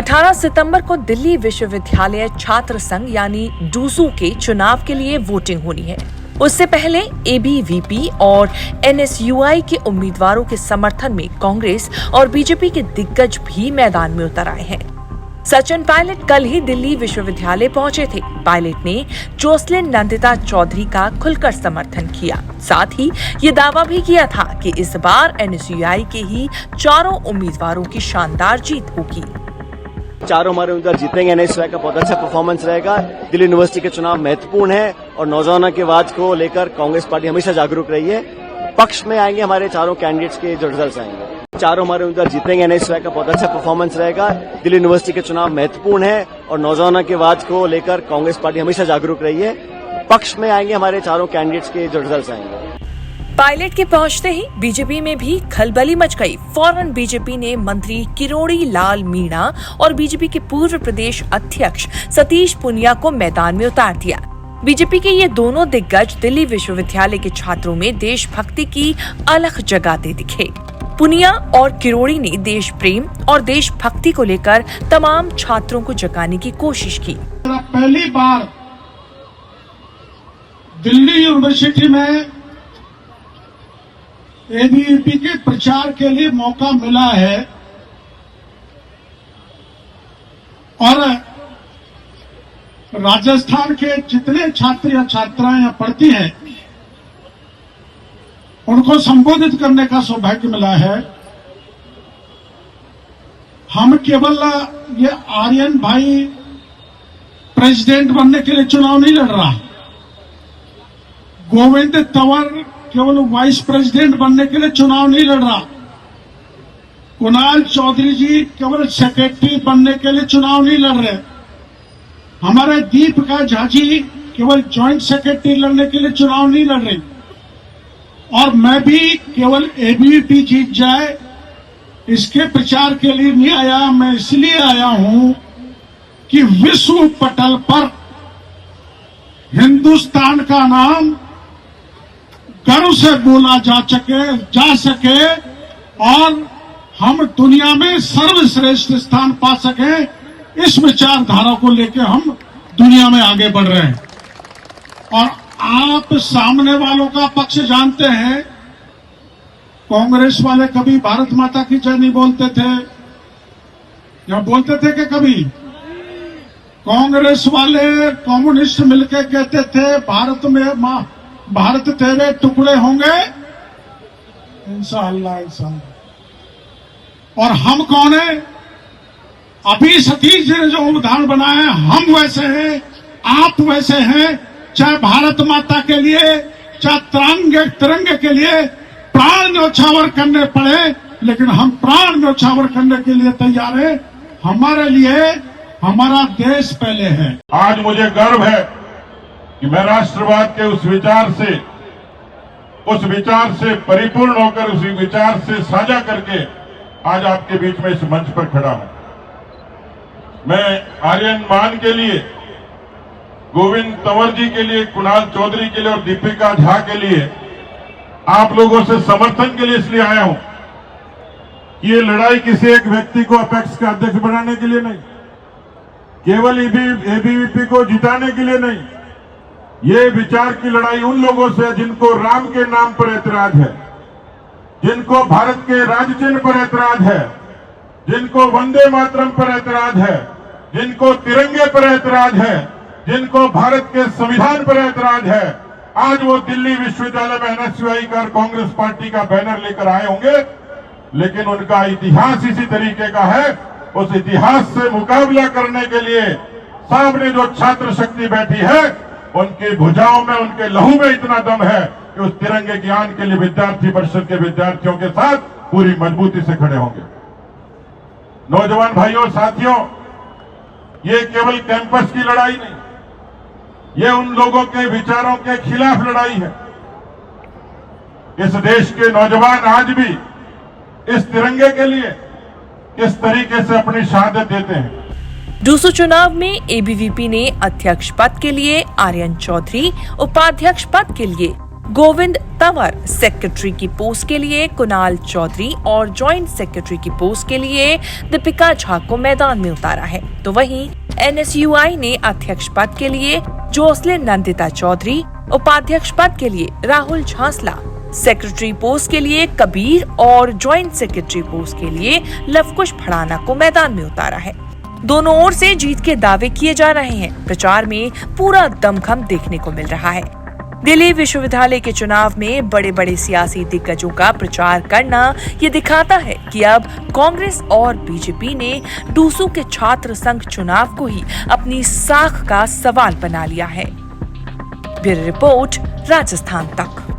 18 सितंबर को दिल्ली विश्वविद्यालय छात्र संघ यानी डूसू के चुनाव के लिए वोटिंग होनी है। उससे पहले एबीवीपी और एनएसयूआई के उम्मीदवारों के समर्थन में कांग्रेस और बीजेपी के दिग्गज भी मैदान में उतर आए हैं। सचिन पायलट कल ही दिल्ली विश्वविद्यालय पहुंचे थे। पायलट ने जोसलिन नंदिता चौधरी का खुलकर समर्थन किया। साथ ही ये दावा भी किया था कि इस बार एनएसयूआई के ही चारों उम्मीदवारों की शानदार जीत होगी। चारों हमारे उम्मीदवार जीतेंगे। एनएसयूआई का बहुत अच्छा परफॉर्मेंस रहेगा। दिल्ली यूनिवर्सिटी के चुनाव महत्वपूर्ण है और नौजवानों की आवाज को लेकर कांग्रेस पार्टी हमेशा जागरूक रही है। पक्ष में आएंगे हमारे चारों कैंडिडेट्स के जो रिजल्ट आएंगे। चारों हमारे उम्मीदवार जीतेंगे। एनएसयूआई का बहुत अच्छा परफॉर्मेंस रहेगा। दिल्ली यूनिवर्सिटी के चुनाव महत्वपूर्ण है और नौजवानों की आवाज को लेकर कांग्रेस पार्टी हमेशा जागरूक रही है। पक्ष में आएंगे हमारे चारों कैंडिडेट्स के जो रिजल्ट आएंगे। पायलट के पहुंचते ही बीजेपी में भी खलबली मच गई। फौरन बीजेपी ने मंत्री किरोड़ी लाल मीणा और बीजेपी के पूर्व प्रदेश अध्यक्ष सतीश पुनिया को मैदान में उतार दिया। बीजेपी के ये दोनों दिग्गज दिल्ली विश्वविद्यालय के छात्रों में देशभक्ति की अलग जगाते दिखे। पुनिया और किरोड़ी ने देश प्रेम और देशभक्ति को लेकर तमाम छात्रों को जगाने की कोशिश की। पहली बार दिल्ली यूनिवर्सिटी में एबीवीपी के प्रचार के लिए मौका मिला है और राजस्थान के जितने छात्र या छात्राएं यहाँ पढ़ती हैं उनको संबोधित करने का सौभाग्य मिला है। हम केवल ये आर्यन भाई प्रेसिडेंट बनने के लिए चुनाव नहीं लड़ रहा, गोविंद तंवर केवल वाइस प्रेसिडेंट बनने के लिए चुनाव नहीं लड़ रहा, कुणाल चौधरी जी केवल सेक्रेटरी बनने के लिए चुनाव नहीं लड़ रहे, हमारे दीपिका झा जी केवल ज्वाइंट सेक्रेटरी लड़ने के लिए चुनाव नहीं लड़ रही, और मैं भी केवल एबीवीपी जीत जाए इसके प्रचार के लिए नहीं आया। मैं इसलिए आया हूं कि विश्व पटल पर हिंदुस्तान का नाम गर्व से बोला जा सके और हम दुनिया में सर्वश्रेष्ठ स्थान पा सके। इस विचारधारा को लेकर हम दुनिया में आगे बढ़ रहे हैं। और आप सामने वालों का पक्ष जानते हैं। कांग्रेस वाले कभी भारत माता की जय नहीं बोलते थे, या बोलते थे कि कभी? कांग्रेस वाले कम्युनिस्ट मिलकर कहते थे भारत तेरे टुकड़े होंगे इंशाअल्लाह इंशाअल्लाह। और हम कौन है? अभी सतीश जी ने जो उदाहरण बनाया है, हम वैसे हैं, आप वैसे हैं। चाहे भारत माता के लिए, चाहे तिरंगे के लिए प्राण न्यौछावर करने पड़े, लेकिन हम प्राण न्यौछावर करने के लिए तैयार हैं। हमारे लिए हमारा देश पहले है। आज मुझे गर्व है कि मैं राष्ट्रवाद के उस विचार से परिपूर्ण होकर, उस विचार से साझा करके आज आपके बीच में इस मंच पर खड़ा हूं। मैं आर्यन मान के लिए, गोविंद तंवर जी के लिए, कुणाल चौधरी के लिए और दीपिका झा के लिए आप लोगों से समर्थन के लिए इसलिए आया हूं कि ये लड़ाई किसी एक व्यक्ति को अपेक्स का अध्यक्ष बनाने के लिए नहीं, केवल एबीवीपी को जिताने के लिए नहीं, ये विचार की लड़ाई उन लोगों से जिनको राम के नाम पर ऐतराज है, जिनको भारत के राज चिन्ह पर ऐतराज है, जिनको वंदे मातरम पर ऐतराज है, जिनको तिरंगे पर ऐतराज है, जिनको भारत के संविधान पर ऐतराज है। आज वो दिल्ली विश्वविद्यालय में एनएसयूआई का और कांग्रेस पार्टी का बैनर लेकर आए होंगे, लेकिन उनका इतिहास इसी तरीके का है। उस इतिहास से मुकाबला करने के लिए सामने जो छात्र शक्ति बैठी है, उनकी भुजाओं में, उनके लहू में इतना दम है कि उस तिरंगे ज्ञान के लिए विद्यार्थी परिषद के विद्यार्थियों के साथ पूरी मजबूती से खड़े होंगे। नौजवान भाइयों, साथियों, ये केवल कैंपस की लड़ाई नहीं, ये उन लोगों के विचारों के खिलाफ लड़ाई है। इस देश के नौजवान आज भी इस तिरंगे के लिए किस तरीके से अपनी शहादत देते हैं। डूसू चुनाव में एबीवीपी ने अध्यक्ष पद के लिए आर्यन चौधरी, उपाध्यक्ष पद के लिए गोविंद तंवर सेक्रेटरी की पोस्ट के लिए कुणाल चौधरी और जॉइंट सेक्रेटरी की पोस्ट के लिए दीपिका झा को मैदान में उतारा है। तो वहीं NSUI ने अध्यक्ष पद के लिए जोसलिन नंदिता चौधरी, उपाध्यक्ष पद के लिए राहुल झांसला, सेक्रेटरी पोस्ट के लिए कबीर और जॉइंट सेक्रेटरी पोस्ट के लिए लवकुश भड़ाना को मैदान में उतारा है। दोनों ओर से जीत के दावे किए जा रहे हैं। प्रचार में पूरा दमखम देखने को मिल रहा है। दिल्ली विश्वविद्यालय के चुनाव में बड़े बड़े सियासी दिग्गजों का प्रचार करना ये दिखाता है कि अब कांग्रेस और बीजेपी ने डूसू के छात्र संघ चुनाव को ही अपनी साख का सवाल बना लिया है। ब्यूरो रिपोर्ट, राजस्थान तक।